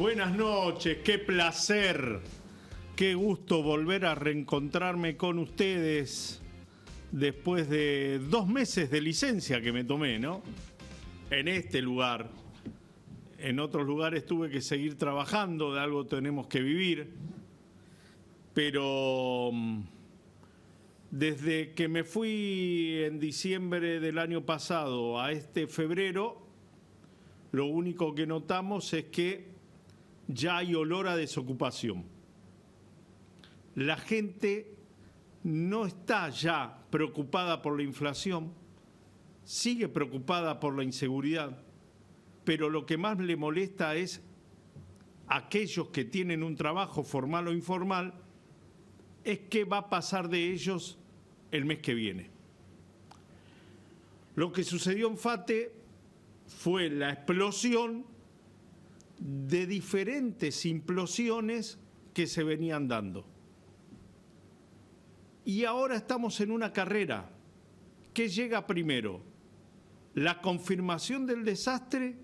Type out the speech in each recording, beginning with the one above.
Buenas noches, qué placer, qué gusto volver a reencontrarme con ustedes después de 2 meses de licencia que me tomé, ¿no? En este lugar. En otros lugares tuve que seguir trabajando, de algo tenemos que vivir, pero desde que me fui en diciembre del año pasado a este febrero, lo único que notamos es que ya hay olor a desocupación. La gente no está ya preocupada por la inflación, sigue preocupada por la inseguridad, pero lo que más le molesta es aquellos que tienen un trabajo formal o informal, es qué va a pasar de ellos el mes que viene. Lo que sucedió en FATE fue la explosión de diferentes implosiones que se venían dando. Y ahora estamos en una carrera. ¿Qué llega primero? ¿La confirmación del desastre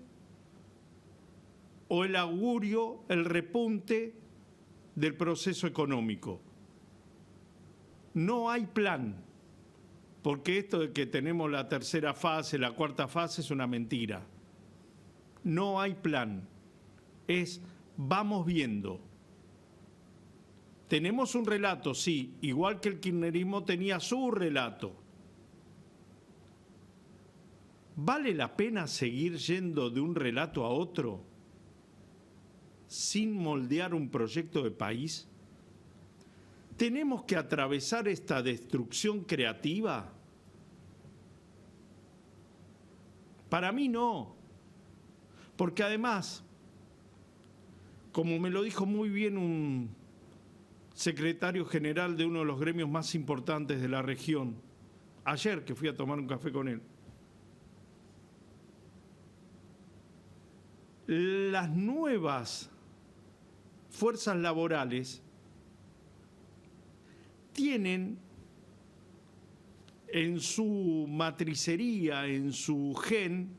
o el augurio, el repunte del proceso económico? No hay plan, porque esto de que tenemos la tercera fase, la cuarta fase es una mentira. No hay plan. Vamos viendo. Tenemos un relato, sí, igual que el kirchnerismo tenía su relato. ¿Vale la pena seguir yendo de un relato a otro sin moldear un proyecto de país? ¿Tenemos que atravesar esta destrucción creativa? Para mí no, porque además, como me lo dijo muy bien un secretario general de uno de los gremios más importantes de la región, ayer que fui a tomar un café con él, las nuevas fuerzas laborales tienen en su matricería, en su gen,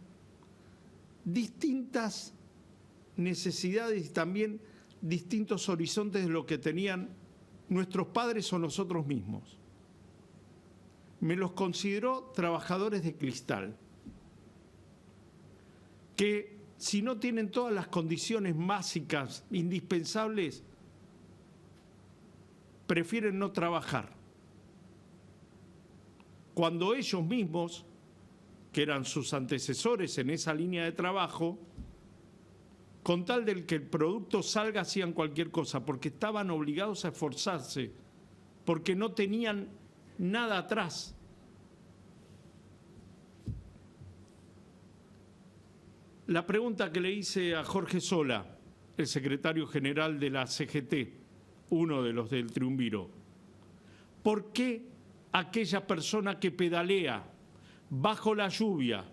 distintas necesidades y también distintos horizontes de lo que tenían nuestros padres o nosotros mismos. Me los considero trabajadores de cristal, que si no tienen todas las condiciones básicas, indispensables, prefieren no trabajar. Cuando ellos mismos, que eran sus antecesores en esa línea de trabajo, con tal del que el producto salga, hacían cualquier cosa, porque estaban obligados a esforzarse, porque no tenían nada atrás. La pregunta que le hice a Jorge Sola, el secretario general de la CGT, uno de los del Triunviro, ¿por qué aquella persona que pedalea bajo la lluvia,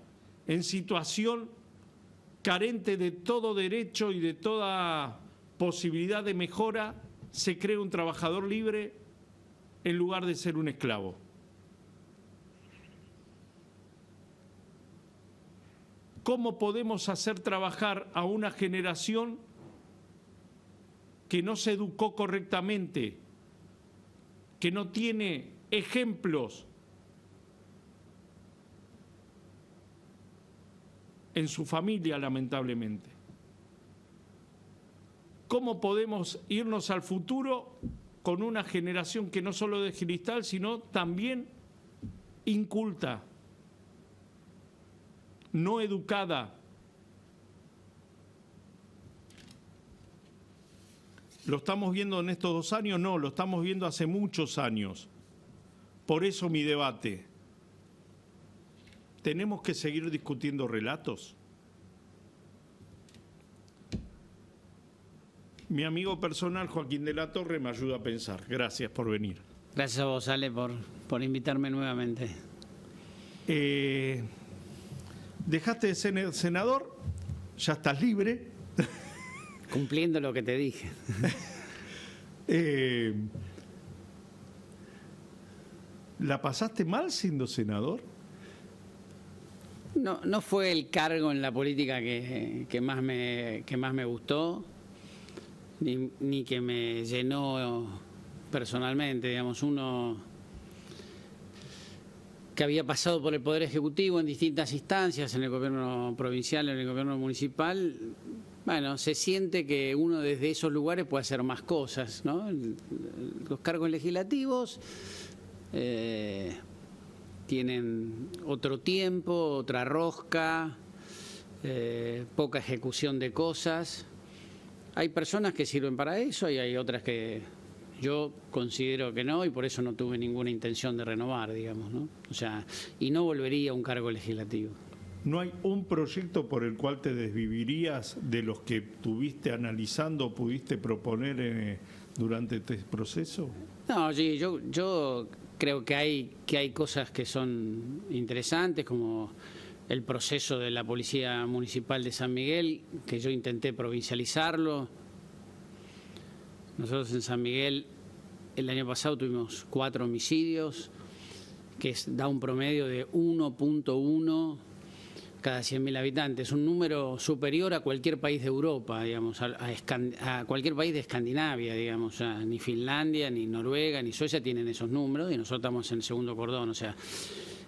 en situación carente de todo derecho y de toda posibilidad de mejora, se cree un trabajador libre en lugar de ser un esclavo? ¿Cómo podemos hacer trabajar a una generación que no se educó correctamente, que no tiene ejemplos en su familia, lamentablemente? ¿Cómo podemos irnos al futuro con una generación que no solo de cristal, sino también inculta, no educada? ¿Lo estamos viendo en estos 2 años? No, lo estamos viendo hace muchos años. Por eso mi debate. ¿Tenemos que seguir discutiendo relatos? Mi amigo personal, Joaquín de la Torre, me ayuda a pensar. Gracias por venir. Gracias a vos, Ale, por invitarme nuevamente. Dejaste de ser senador, ya estás libre. Cumpliendo lo que te dije. ¿La pasaste mal siendo senador? No fue el cargo en la política que más me gustó. ni que me llenó personalmente, digamos, uno que había pasado por el Poder Ejecutivo en distintas instancias, en el gobierno provincial, en el gobierno municipal. Bueno, se siente que uno desde esos lugares puede hacer más cosas, ¿no? Los cargos legislativos tienen otro tiempo, otra rosca, poca ejecución de cosas. Hay personas que sirven para eso y hay otras que yo considero que no, y por eso no tuve ninguna intención de renovar, digamos, ¿no? O sea, y no volvería a un cargo legislativo. ¿No hay un proyecto por el cual te desvivirías de los que tuviste analizando o pudiste proponer durante este proceso? No, sí, yo creo que hay cosas que son interesantes, como el proceso de la Policía Municipal de San Miguel, que yo intenté provincializarlo. Nosotros en San Miguel el año pasado tuvimos 4 homicidios, que da un promedio de 1.1 cada 100.000 habitantes, un número superior a cualquier país de Europa, digamos, a cualquier país de Escandinavia, digamos. O sea, ni Finlandia, ni Noruega, ni Suecia tienen esos números y nosotros estamos en el segundo cordón. O sea,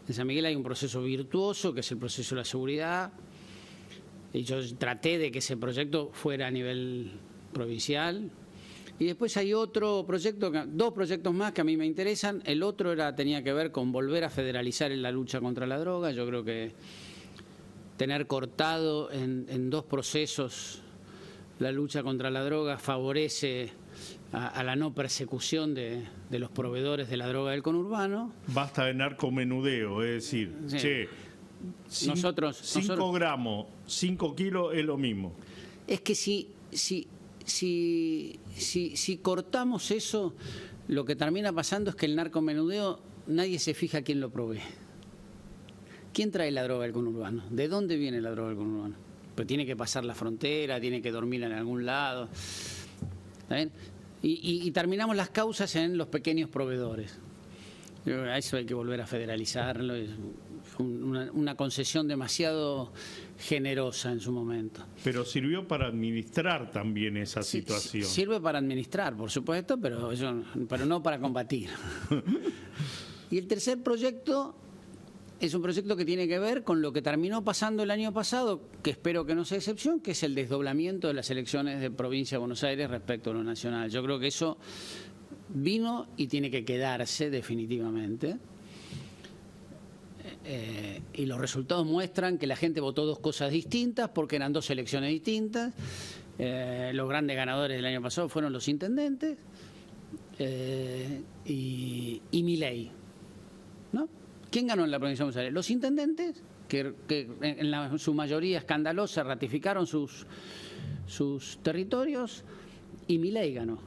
en San Miguel hay un proceso virtuoso, que es el proceso de la seguridad, y yo traté de que ese proyecto fuera a nivel provincial. Y después hay otro proyecto, 2 proyectos más que a mí me interesan. El otro tenía que ver con volver a federalizar en la lucha contra la droga. Yo creo que tener cortado en 2 procesos la lucha contra la droga favorece a la no persecución de los proveedores de la droga del conurbano. Basta de narcomenudeo, es decir, Sí. che, 5 gramos, 5 kilos es lo mismo. Es que si cortamos eso, lo que termina pasando es que el narcomenudeo nadie se fija quién lo provee. ¿Quién trae la droga del conurbano? ¿De dónde viene la droga del conurbano? Pues tiene que pasar la frontera, tiene que dormir en algún lado. ¿Está bien? Y terminamos las causas en los pequeños proveedores. A eso hay que volver a federalizarlo. Es una concesión demasiado generosa en su momento. Pero sirvió para administrar también esa situación. Sirve para administrar, por supuesto, pero no para combatir. Y el tercer proyecto es un proyecto que tiene que ver con lo que terminó pasando el año pasado, que espero que no sea excepción, que es el desdoblamiento de las elecciones de Provincia de Buenos Aires respecto a lo nacional. Yo creo que eso vino y tiene que quedarse definitivamente. Y los resultados muestran que la gente votó 2 cosas distintas porque eran 2 elecciones distintas. Los grandes ganadores del año pasado fueron los intendentes y Milei, ¿no? ¿Quién ganó en la provincia de Buenos Aires? Los intendentes, que en su mayoría escandalosa ratificaron sus territorios, y Milei ganó.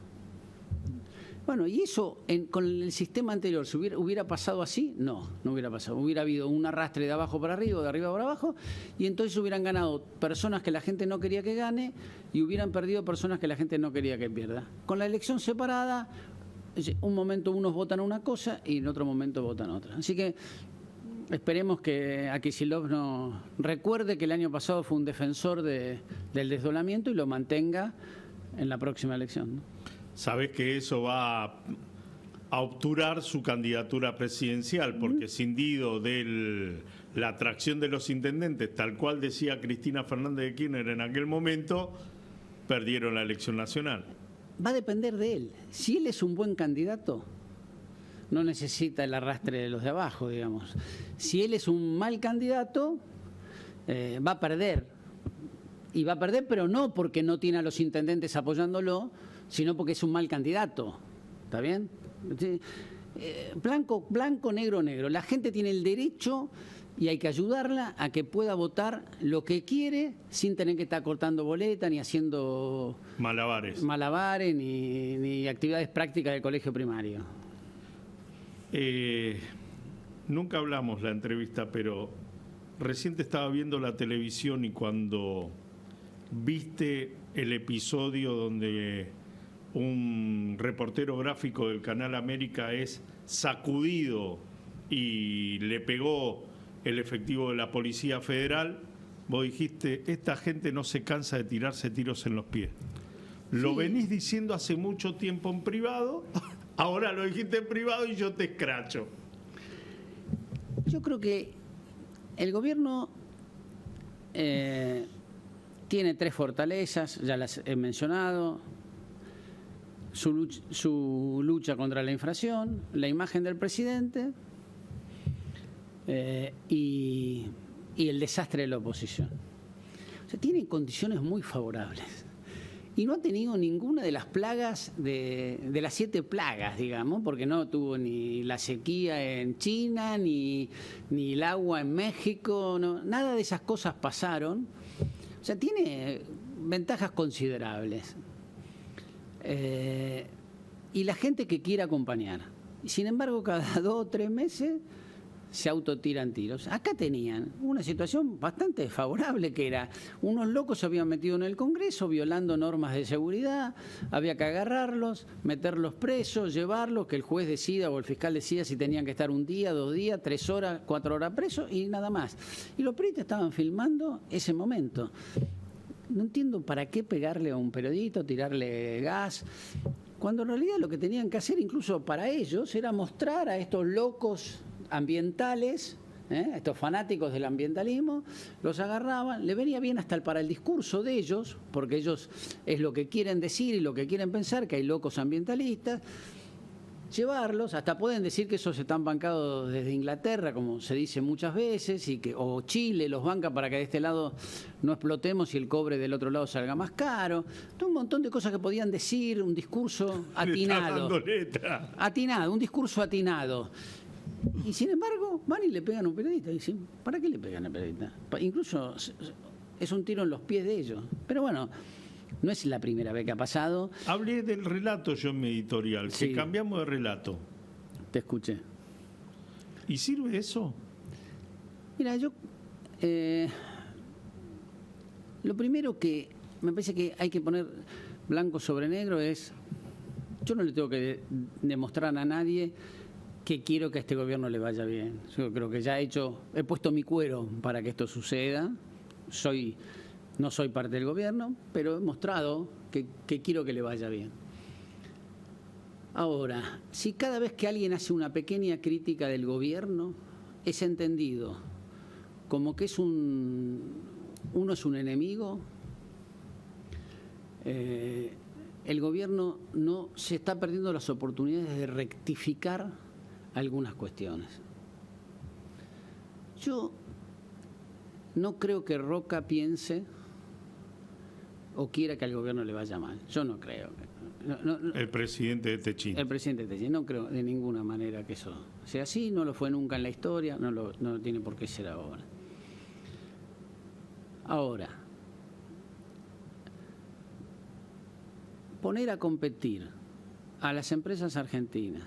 Bueno, ¿y eso con el sistema anterior hubiera pasado así? No hubiera pasado. Hubiera habido un arrastre de abajo para arriba, de arriba para abajo, y entonces hubieran ganado personas que la gente no quería que gane y hubieran perdido personas que la gente no quería que pierda. Con la elección separada, un momento unos votan una cosa y en otro momento votan otra. Así que esperemos que a Kicillof no recuerde que el año pasado fue un defensor del desdoblamiento y lo mantenga en la próxima elección, ¿no? Sabés que eso va a obturar su candidatura presidencial, porque cindido de la atracción de los intendentes, tal cual decía Cristina Fernández de Kirchner en aquel momento, perdieron la elección nacional. Va a depender de él. Si él es un buen candidato, no necesita el arrastre de los de abajo, digamos. Si él es un mal candidato, va a perder. Y va a perder, pero no porque no tiene a los intendentes apoyándolo, sino porque es un mal candidato. ¿Está bien? Blanco, negro, negro. La gente tiene el derecho y hay que ayudarla a que pueda votar lo que quiere sin tener que estar cortando boleta ni haciendo malabares ni actividades prácticas del colegio primario. Nunca hablamos la entrevista, pero recién te estaba viendo la televisión y cuando viste el episodio donde un reportero gráfico del Canal América es sacudido y le pegó el efectivo de la Policía Federal, vos dijiste, esta gente no se cansa de tirarse tiros en los pies. Lo Sí. venís diciendo hace mucho tiempo en privado, ahora lo dijiste en privado y yo te escracho. Yo creo que el gobierno tiene 3 fortalezas, ya las he mencionado: su lucha contra la inflación, la imagen del presidente y el desastre de la oposición. O sea, tiene condiciones muy favorables. Y no ha tenido ninguna de las plagas, de las 7 plagas, digamos, porque no tuvo ni la sequía en China, ni el agua en México, no, nada de esas cosas pasaron. O sea, tiene ventajas considerables. Y la gente que quiere acompañar. Sin embargo, cada 2 o 3 meses se autotiran tiros. Acá tenían una situación bastante desfavorable, que era: unos locos se habían metido en el Congreso violando normas de seguridad, había que agarrarlos, meterlos presos, llevarlos, que el juez decida o el fiscal decida si tenían que estar 1 día, 2 días, 3 horas, 4 horas presos y nada más. Y los periodistas estaban filmando ese momento. No entiendo para qué pegarle a un periodista o tirarle gas, cuando en realidad lo que tenían que hacer, incluso para ellos, era mostrar a estos locos ambientales, estos fanáticos del ambientalismo, los agarraban, le venía bien hasta para el discurso de ellos, porque ellos es lo que quieren decir y lo que quieren pensar, que hay locos ambientalistas, llevarlos, hasta pueden decir que esos están bancados desde Inglaterra, como se dice muchas veces, o Chile los banca para que de este lado no explotemos y el cobre del otro lado salga más caro. Un montón de cosas que podían decir, un discurso atinado. Atinado, un discurso atinado. Y sin embargo, van y le pegan a un periodista. Y dicen, ¿para qué le pegan al periodista? Incluso es un tiro en los pies de ellos. Pero bueno, no es la primera vez que ha pasado. Hablé del relato yo en mi editorial, Sí. que cambiamos de relato. Te escuché. ¿Y sirve eso? Mira, yo lo primero que me parece que hay que poner blanco sobre negro es: yo no le tengo que demostrar a nadie que quiero que a este gobierno le vaya bien. Yo creo que ya he puesto mi cuero para que esto suceda. No soy parte del gobierno, pero he mostrado que quiero que le vaya bien. Ahora, si cada vez que alguien hace una pequeña crítica del gobierno es entendido como que uno es un enemigo, el gobierno no se está perdiendo las oportunidades de rectificar algunas cuestiones. Yo no creo que Roca piense o quiera que al gobierno le vaya mal. Yo no creo. El presidente de Techín. El presidente de Techín. No creo de ninguna manera que eso sea así. No lo fue nunca en la historia. No lo tiene por qué ser ahora. Ahora, poner a competir a las empresas argentinas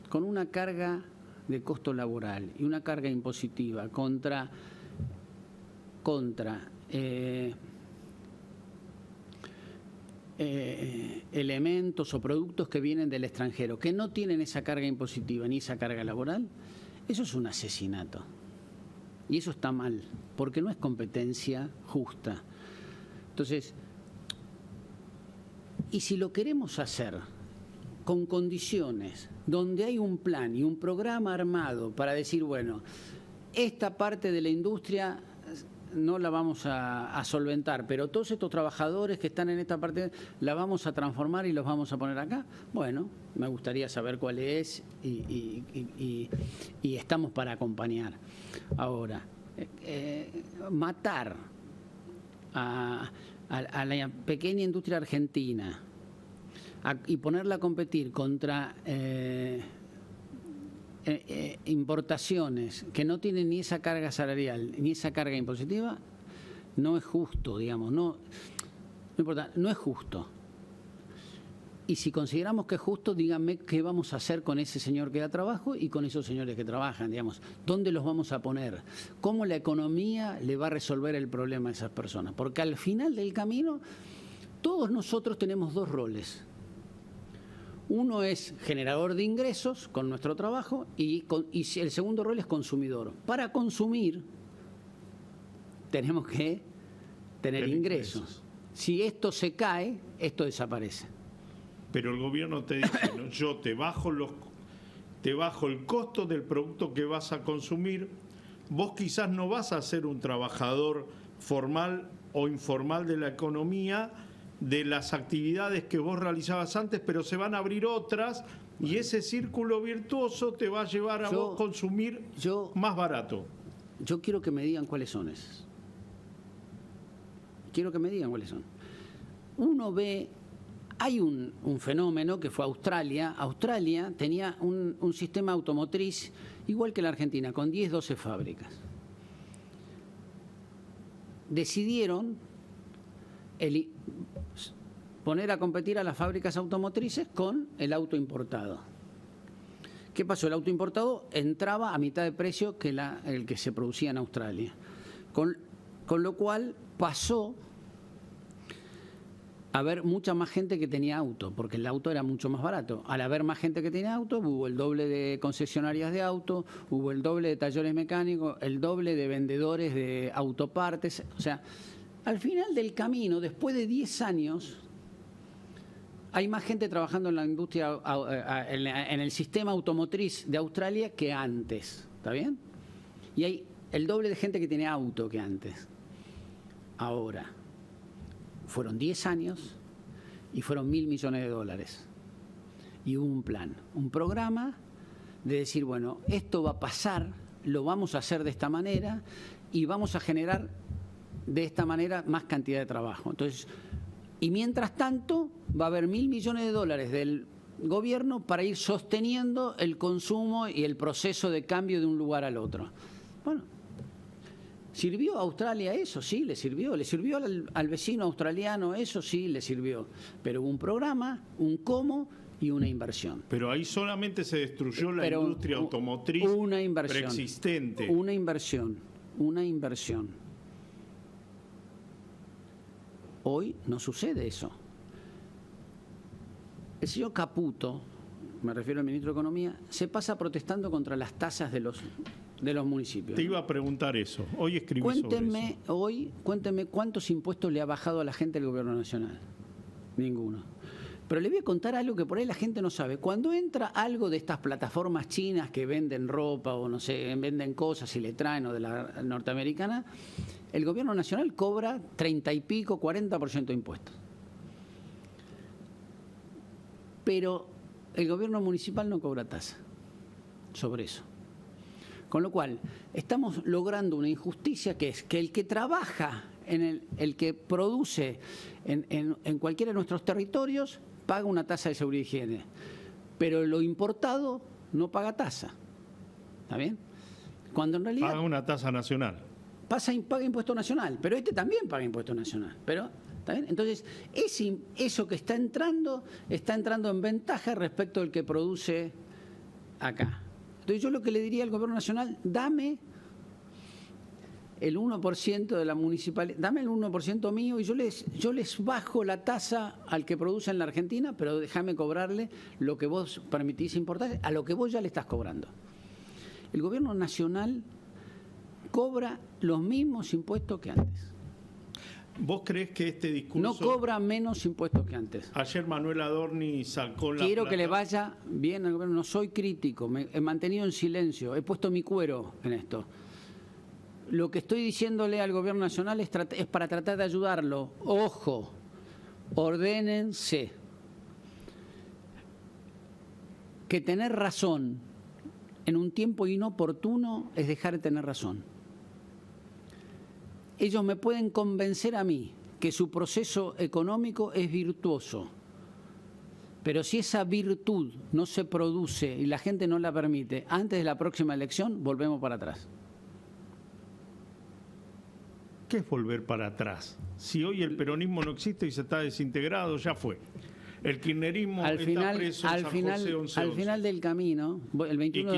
con una carga de costo laboral y una carga impositiva contra elementos o productos que vienen del extranjero, que no tienen esa carga impositiva ni esa carga laboral, eso es un asesinato. Y eso está mal, porque no es competencia justa. Entonces, y si lo queremos hacer con condiciones donde hay un plan y un programa armado para decir, bueno, esta parte de la industria no la vamos a solventar, pero todos estos trabajadores que están en esta parte la vamos a transformar y los vamos a poner acá, bueno, me gustaría saber cuál es y estamos para acompañar. Ahora, matar a la pequeña industria argentina y ponerla a competir contra importaciones que no tienen ni esa carga salarial ni esa carga impositiva, no es justo, digamos, no es justo. Y si consideramos que es justo, díganme qué vamos a hacer con ese señor que da trabajo y con esos señores que trabajan, digamos, ¿dónde los vamos a poner? ¿Cómo la economía le va a resolver el problema a esas personas? Porque al final del camino, todos nosotros tenemos 2 roles. Uno es generador de ingresos con nuestro trabajo y el segundo rol es consumidor. Para consumir tenemos que tener ingresos. Si esto se cae, esto desaparece. Pero el gobierno te dice, ¿no? Yo te bajo el costo del producto que vas a consumir. Vos quizás no vas a ser un trabajador formal o informal de la economía, de las actividades que vos realizabas antes, pero se van a abrir otras y ese círculo virtuoso te va a llevar a vos consumir más barato. Yo quiero que me digan cuáles son esas. Quiero que me digan cuáles son. Uno ve, hay un fenómeno que fue Australia. Australia tenía un sistema automotriz igual que la Argentina, con 10, 12 fábricas. Decidieron poner a competir a las fábricas automotrices con el auto importado. ¿Qué pasó? El auto importado entraba a mitad de precio que el que se producía en Australia. Con lo cual pasó a haber mucha más gente que tenía auto, porque el auto era mucho más barato. Al haber más gente que tenía auto, hubo el doble de concesionarias de auto, hubo el doble de talleres mecánicos, el doble de vendedores de autopartes. O sea, al final del camino, después de 10 años, hay más gente trabajando en la industria, en el sistema automotriz de Australia que antes. ¿Está bien? Y hay el doble de gente que tiene auto que antes. Ahora, fueron 10 años y fueron $1.000 millones. Y hubo un plan, un programa de decir, bueno, esto va a pasar, lo vamos a hacer de esta manera y vamos a generar de esta manera más cantidad de trabajo. Entonces, y mientras tanto va a haber $1.000 millones del gobierno para ir sosteniendo el consumo y el proceso de cambio de un lugar al otro. Bueno, ¿sirvió a Australia eso? Sí, le sirvió. ¿Le sirvió al vecino australiano eso? Sí, le sirvió. Pero hubo un programa, un cómo y una inversión. Pero ahí solamente se destruyó la industria automotriz preexistente. Una inversión. Hoy no sucede eso. El señor Caputo, me refiero al ministro de Economía, se pasa protestando contra las tasas de los municipios. Te iba a preguntar eso. Hoy escribí sobre eso. Cuénteme cuántos impuestos le ha bajado a la gente el gobierno nacional. Ninguno. Pero le voy a contar algo que por ahí la gente no sabe. Cuando entra algo de estas plataformas chinas que venden ropa o no sé, venden cosas y le traen o de la norteamericana, el gobierno nacional cobra 30 y pico, 40% de impuestos. Pero el gobierno municipal no cobra tasa sobre eso. Con lo cual, estamos logrando una injusticia que es que el que trabaja, el que produce en cualquiera de nuestros territorios, paga una tasa de seguridad y higiene. Pero lo importado no paga tasa. ¿Está bien? Cuando en realidad... Paga una tasa nacional. Paga impuesto nacional, pero este también paga impuesto nacional. Pero, ¿está bien? Entonces, eso que está entrando en ventaja respecto al que produce acá. Entonces yo lo que le diría al gobierno nacional, dame el 1% de la municipalidad, dame el 1% mío y yo les bajo la tasa al que produce en la Argentina, pero déjame cobrarle lo que vos permitís importar, a lo que vos ya le estás cobrando. El gobierno nacional cobra los mismos impuestos que antes. ¿Vos crees que este discurso... No cobra menos impuestos que antes? Ayer Manuel Adorni sacó la... Quiero que le vaya bien al gobierno. No soy crítico, me he mantenido en silencio, he puesto mi cuero en esto. Lo que estoy diciéndole al gobierno nacional es para tratar de ayudarlo. Ojo, ordénense. Que tener razón en un tiempo inoportuno es dejar de tener razón. Ellos me pueden convencer a mí que su proceso económico es virtuoso, pero si esa virtud no se produce y la gente no la permite antes de la próxima elección, volvemos para atrás. ¿Qué es volver para atrás? Si hoy el peronismo no existe y se está desintegrado, ya fue. El kirchnerismo está preso en San José 11. Al final del camino, el 21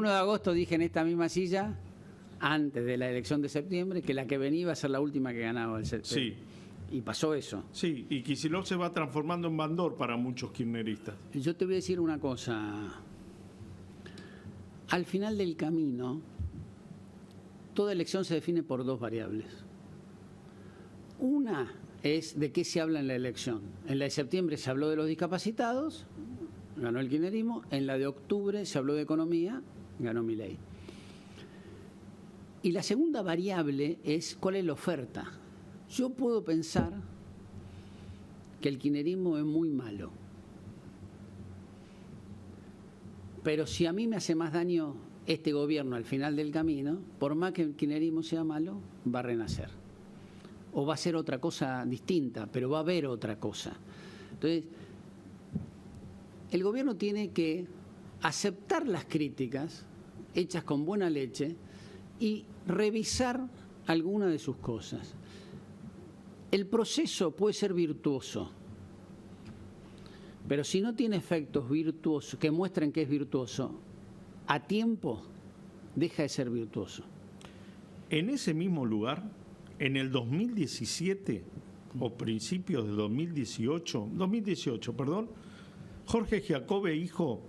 de agosto dije en esta misma silla, antes de la elección de septiembre, que la que venía iba a ser la última que ganaba el septiembre. Sí. Y pasó eso. Sí, y Kicillof se va transformando en bandor para muchos kirchneristas. Yo te voy a decir una cosa. Al final del camino, toda elección se define por dos variables. Una es de qué se habla en la elección. En la de septiembre se habló de los discapacitados, ganó el kirchnerismo. En la de octubre se habló de economía, ganó Milei. Y la segunda variable es cuál es la oferta. Yo puedo pensar que el kirchnerismo es muy malo. Pero si a mí me hace más daño este gobierno al final del camino, por más que el kirchnerismo sea malo, va a renacer. O va a ser otra cosa distinta, pero va a haber otra cosa. Entonces, el gobierno tiene que aceptar las críticas hechas con buena leche y revisar alguna de sus cosas. El proceso puede ser virtuoso, pero si no tiene efectos virtuosos que muestren que es virtuoso, a tiempo deja de ser virtuoso. En ese mismo lugar, en el 2017 o principios de 2018, Jorge Giacobbe, hijo,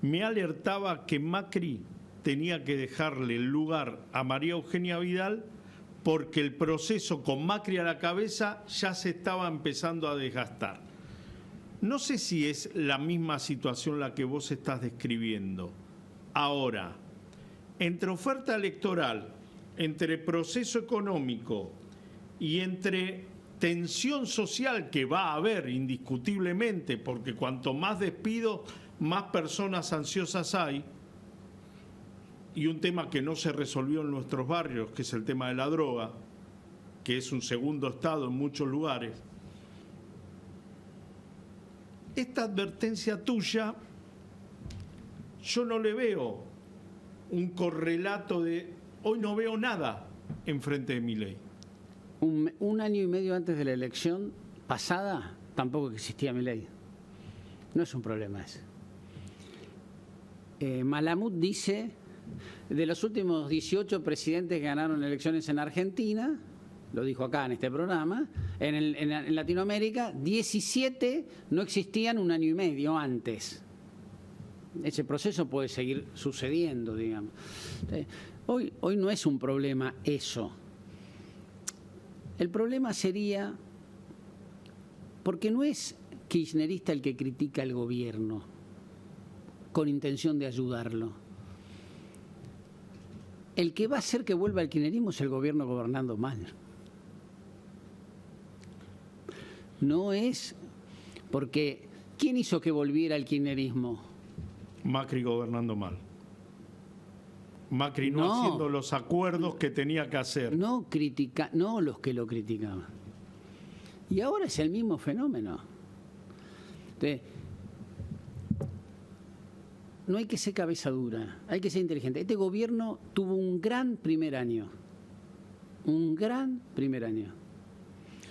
me alertaba que Macri tenía que dejarle el lugar a María Eugenia Vidal porque el proceso con Macri a la cabeza ya se estaba empezando a desgastar. No sé si es la misma situación la que vos estás describiendo. Ahora, entre oferta electoral, entre proceso económico y entre tensión social que va a haber indiscutiblemente, porque cuanto más despidos, más personas ansiosas hay, y un tema que no se resolvió en nuestros barrios, que es el tema de la droga, que es un segundo estado en muchos lugares. Esta advertencia tuya, yo no le veo un correlato de, hoy no veo nada enfrente de Milei. Un año y medio antes de la elección pasada, tampoco existía Milei. No es un problema ese. Malamud dice, de los últimos 18 presidentes que ganaron elecciones en Argentina, lo dijo acá en este programa, en Latinoamérica, 17 no existían un año y medio antes. Ese proceso puede seguir sucediendo, digamos. Hoy no es un problema eso. El problema sería, porque no es kirchnerista el que critica al gobierno con intención de ayudarlo. El que va a hacer que vuelva al kirchnerismo es el gobierno gobernando mal. No es porque ¿quién hizo que volviera al kirchnerismo? Macri gobernando mal. Macri no haciendo los acuerdos que tenía que hacer. No los que lo criticaban. Y ahora es el mismo fenómeno. Entonces, no hay que ser cabeza dura, hay que ser inteligente. Este gobierno tuvo un gran primer año.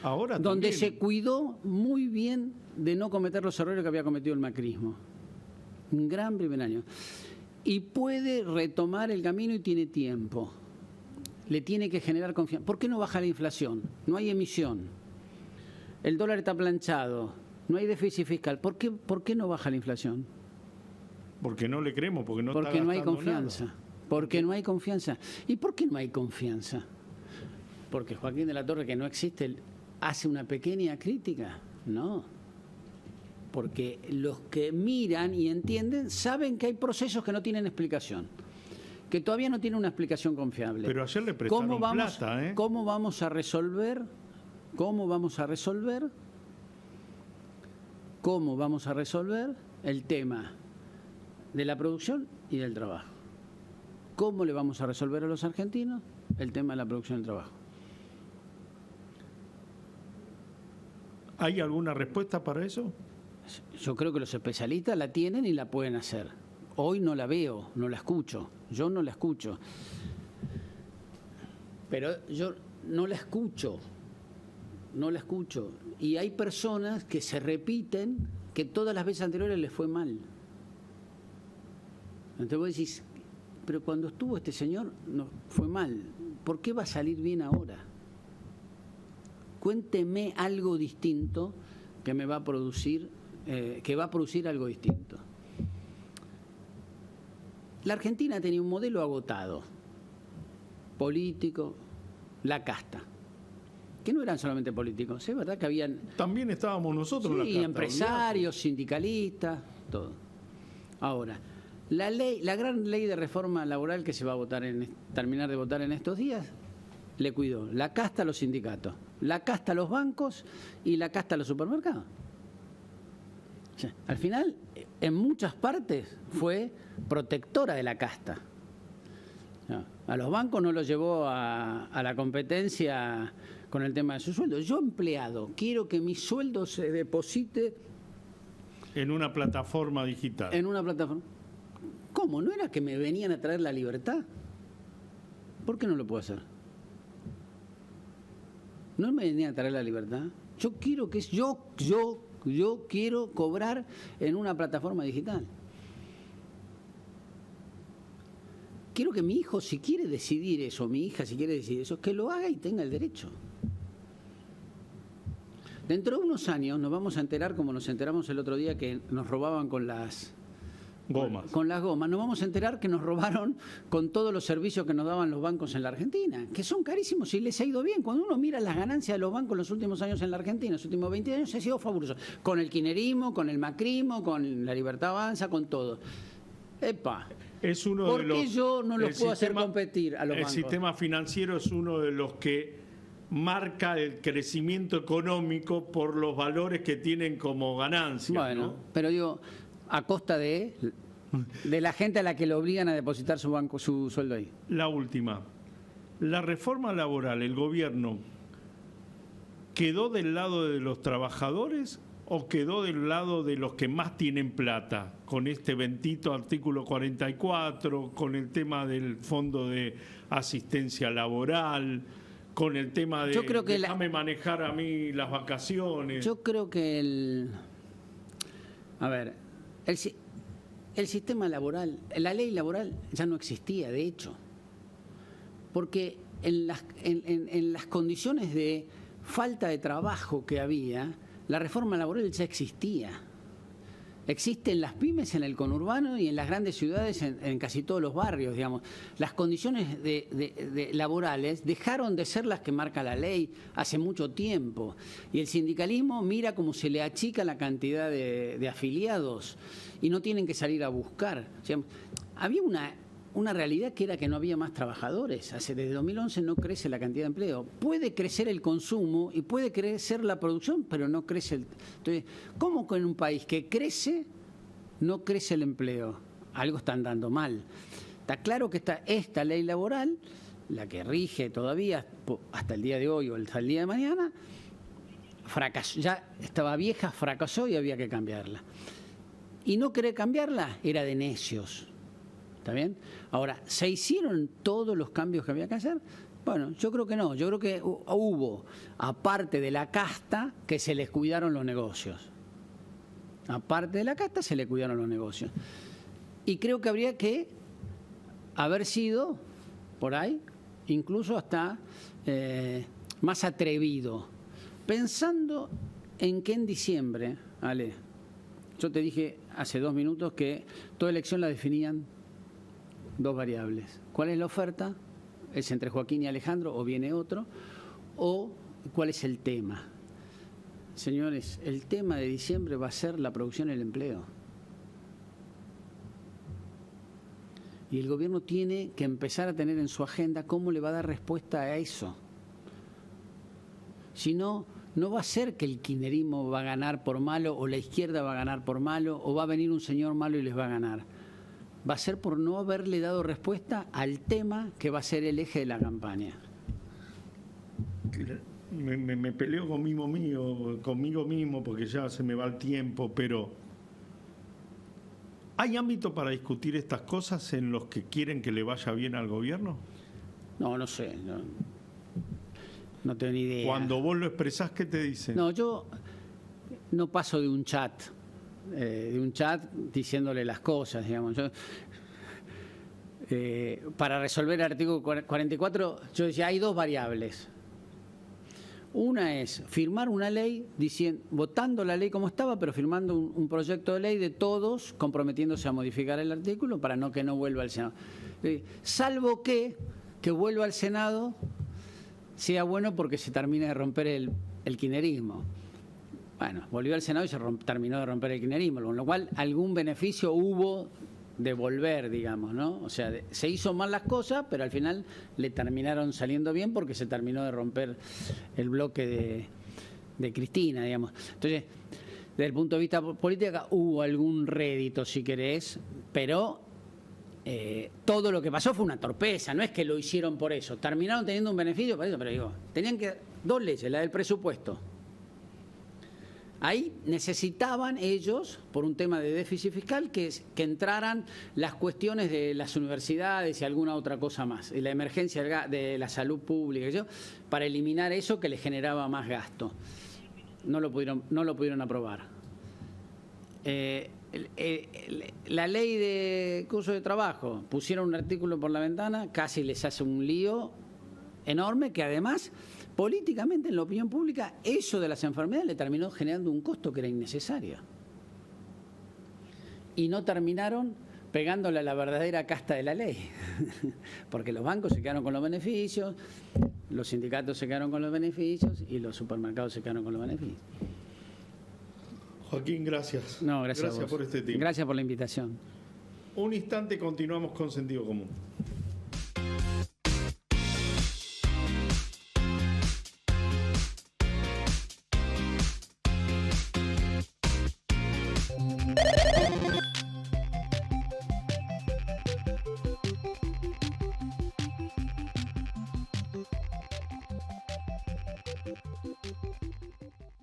Ahora donde también se cuidó muy bien de no cometer los errores que había cometido el macrismo. Un gran primer año. Y puede retomar el camino y tiene tiempo. Le tiene que generar confianza. ¿Por qué no baja la inflación? No hay emisión. El dólar está planchado. No hay déficit fiscal. ¿Por qué no baja la inflación? Porque no le creemos, porque no hay confianza. Nada. Porque no hay confianza. ¿Y por qué no hay confianza? Porque Joaquín de la Torre, que no existe, hace una pequeña crítica. No. Porque los que miran y entienden saben que hay procesos que no tienen explicación, que todavía no tienen una explicación confiable. Pero ayer le prestaron plata, ¿eh? ¿Cómo vamos a resolver el tema de la producción y del trabajo? ¿Cómo le vamos a resolver a los argentinos el tema de la producción y el trabajo? ¿Hay alguna respuesta para eso? Yo creo que los especialistas la tienen y la pueden hacer. Hoy no la veo, no la escucho. Yo no la escucho. Pero yo no la escucho. Y hay personas que se repiten que todas las veces anteriores les fue mal. Entonces vos decís, pero cuando estuvo este señor no fue mal. ¿Por qué va a salir bien ahora? Cuénteme algo distinto que me va a producir algo distinto. La Argentina tenía un modelo agotado, político, la casta. que no eran solamente políticos, es verdad que habían También estábamos nosotros en la sí, carta, empresarios, sindicalistas, todo. Ahora, la gran ley de reforma laboral que se va a votar terminar de votar en estos días, le cuidó la casta a los sindicatos, la casta a los bancos y la casta a los supermercados. O sea, al final, en muchas partes fue protectora de la casta. A los bancos no los llevó a la competencia con el tema de su sueldo. Yo, empleado, quiero que mi sueldo se deposite en una plataforma digital. en una plataforma. ¿Cómo? ¿No era que me venían a traer la libertad? ¿Por qué no lo puedo hacer? ¿No me venían a traer la libertad? Yo quiero que yo quiero cobrar en una plataforma digital. Quiero que mi hijo, si quiere decidir eso, mi hija, si quiere decidir eso, que lo haga y tenga el derecho. Dentro de unos años nos vamos a enterar, como nos enteramos el otro día, que nos robaban con las Gomas. Con las gomas. Nos vamos a enterar que nos robaron con todos los servicios que nos daban los bancos en la Argentina, que son carísimos y les ha ido bien. Cuando uno mira las ganancias de los bancos en los últimos años en la Argentina, los últimos 20 años, ha sido fabuloso. Con el kirchnerismo, con el macrismo, con la Libertad Avanza, con todo. ¡Epa! Es uno ¿Por de los, qué yo no los el puedo hacer sistema- competir a los El bancos? sistema financiero es uno de los que marca el crecimiento económico por los valores que tienen como ganancias. Bueno, ¿no? pero digo, a costa de la gente a la que le obligan a depositar su sueldo ahí. La última. La reforma laboral, ¿el gobierno quedó del lado de los trabajadores o quedó del lado de los que más tienen plata? Con este bendito artículo 44, con el tema del fondo de asistencia laboral, con el tema de Yo creo que déjame manejar a mí las vacaciones. Yo creo que el sistema laboral, la ley laboral ya no existía, de hecho, porque en las condiciones de falta de trabajo que había, la reforma laboral ya existía. Existe en las pymes, en el conurbano y en las grandes ciudades, en casi todos los barrios, digamos. Las condiciones de laborales dejaron de ser las que marca la ley hace mucho tiempo. Y el sindicalismo mira cómo se le achica la cantidad de afiliados y no tienen que salir a buscar. O sea, había una realidad que era que no había más trabajadores. Desde 2011 no crece la cantidad de empleo. Puede crecer el consumo y puede crecer la producción, pero no crece el... Entonces, ¿cómo con un país que crece no crece el empleo? Algo está andando mal. Está claro que esta ley laboral, la que rige todavía hasta el día de hoy o hasta el día de mañana, fracasó. Ya estaba vieja, fracasó y había que cambiarla. Y no querer cambiarla era de necios. ¿Está bien? Ahora, ¿se hicieron todos los cambios que había que hacer? Bueno, yo creo que no. Yo creo que hubo, aparte de la casta, que se les cuidaron los negocios. Aparte de la casta, se les cuidaron los negocios. Y creo que habría que haber sido, por ahí, incluso hasta más atrevido. Pensando en que en diciembre, Ale, yo te dije hace 2 minutos que toda elección la definían 2 variables. ¿Cuál es la oferta? ¿Es entre Joaquín y Alejandro o viene otro? ¿O cuál es el tema? Señores, el tema de diciembre va a ser la producción y el empleo. Y el gobierno tiene que empezar a tener en su agenda cómo le va a dar respuesta a eso. Si no, no va a ser que el kirchnerismo va a ganar por malo o la izquierda va a ganar por malo o va a venir un señor malo y les va a ganar. Va a ser por no haberle dado respuesta al tema que va a ser el eje de la campaña. Me peleo conmigo mismo porque ya se me va el tiempo, pero ¿hay ámbito para discutir estas cosas en los que quieren que le vaya bien al gobierno? No sé. No tengo ni idea. Cuando vos lo expresás, ¿qué te dicen? No, yo no paso de un chat diciéndole las cosas, digamos. Para resolver el artículo 44, yo decía, hay 2 variables. Una es firmar una ley, votando la ley como estaba, pero firmando un proyecto de ley de todos, comprometiéndose a modificar el artículo para que no vuelva al Senado. Salvo que vuelva al Senado sea bueno porque se termine de romper el kirchnerismo. Bueno, volvió al Senado y se terminó de romper el kirchnerismo, con lo cual algún beneficio hubo de volver, digamos, ¿no? O sea, se hizo mal las cosas, pero al final le terminaron saliendo bien porque se terminó de romper el bloque de Cristina, digamos. Entonces, desde el punto de vista político hubo algún rédito, si querés, pero todo lo que pasó fue una torpeza, no es que lo hicieron por eso. Terminaron teniendo un beneficio por eso, pero digo, tenían que 2 leyes, la del presupuesto. Ahí necesitaban ellos, por un tema de déficit fiscal, que entraran las cuestiones de las universidades y alguna otra cosa más, y la emergencia de la salud pública, para eliminar eso que les generaba más gasto. No lo pudieron aprobar. La ley de curso de trabajo, pusieron un artículo por la ventana, casi les hace un lío enorme, que además políticamente en la opinión pública eso de las enfermedades le terminó generando un costo que era innecesario. Y no terminaron pegándole a la verdadera casta de la ley, porque los bancos se quedaron con los beneficios, los sindicatos se quedaron con los beneficios y los supermercados se quedaron con los beneficios. Joaquín, gracias. No, gracias a vos. Por este tiempo. Gracias por la invitación. Un instante, continuamos con Sentido Común.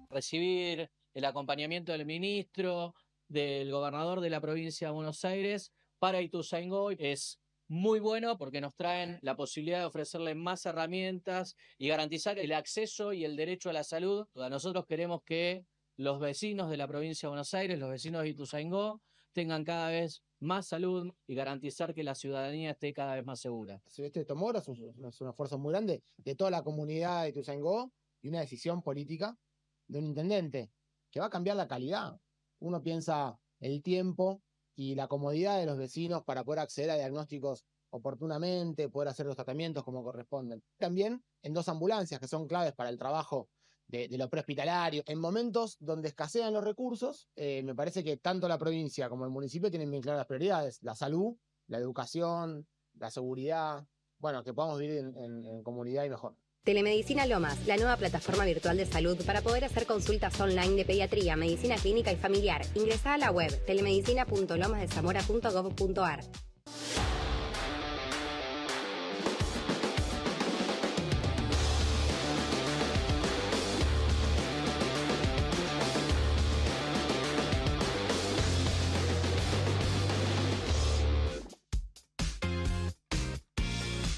Recibir el acompañamiento del ministro, del gobernador de la provincia de Buenos Aires para Ituzaingó es muy bueno porque nos traen la posibilidad de ofrecerle más herramientas y garantizar el acceso y el derecho a la salud. Nosotros queremos que los vecinos de la provincia de Buenos Aires, los vecinos de Ituzaingó, tengan cada vez más salud y garantizar que la ciudadanía esté cada vez más segura. Silvestre Tomora es un esfuerzo muy grande de toda la comunidad de Ituzaingó y una decisión política de un intendente que va a cambiar la calidad. Uno piensa el tiempo y la comodidad de los vecinos para poder acceder a diagnósticos oportunamente, poder hacer los tratamientos como corresponden. También en 2 ambulancias que son claves para el trabajo de lo prehospitalario. En momentos donde escasean los recursos, me parece que tanto la provincia como el municipio tienen bien claras las prioridades: la salud, la educación, la seguridad, bueno, que podamos vivir en comunidad y mejor. Telemedicina Lomas, la nueva plataforma virtual de salud para poder hacer consultas online de pediatría, medicina clínica y familiar. Ingresá a la web telemedicina.lomasdezamora.gov.ar.